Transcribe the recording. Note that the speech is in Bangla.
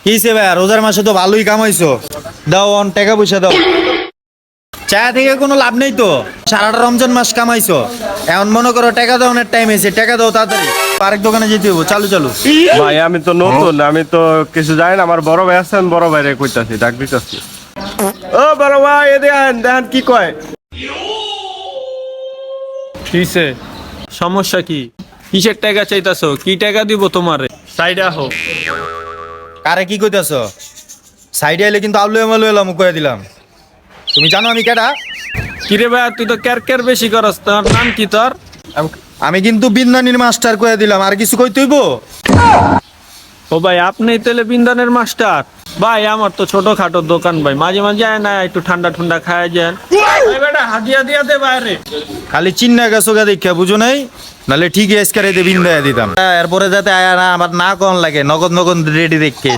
কিসে ভাই রোজার মাসে তো ভালোই কামাইছো, দাও অন টাকা পয়সা দাও। চা থেকে কোনো লাভ নেই তো, সারাটা রমজান মাস কামাইছো, এখন মনে করো টাকা দাওনের টাইম এসে, টাকা দাও তাড়াতাড়ি, আরেক দোকানে যেতে হবো, চালু চালু। ভাই আমি তো নতুন, আমি তো কিছু জানি না। আমার বড় ভাই আছে, আমি বড় ভাইরে কইতাছি, ডাক দিতাছি। ও বড় ভাই, এ দেখেন দেখেন কি কয়। কিসে সমস্যা কি? কিসের টাকা চাইতাছো? কি টাকা দিব তোমারে? সাইডে আহো। কারে কি কইতাছো? সাইডে এলে কিন্তু আলু এমালু এলাম কয়ে দিলাম। তুমি জানো আমি কেডা? কিরে ভাই, তুই তো ক্যার বেশি করস। তোর নাম কি তোর? আমি কিন্তু বিন্দানির মাস্টার কয়ে দিলাম, আর কিছু কই তুইব? ও ভাই, আপনি তাহলে বিন্দানের মাস্টার? ভাই আমার তো ছোটখাটো দোকান ভাই, মাঝে মাঝে আয় না একটু ঠান্ডা ঠান্ডা খায় যান। ভাই বেটা হাদিয়া দিয়া দে বাইরে। খালি চিন্না গেছো গা দেখা বুঝো নাই, নাহলে ঠিক এসকারে দিয়ে বিন্দায় দিতাম। এরপরে যাতে আয়া না আবার না কন লাগে, নগদ নগদ রেডি দেখে।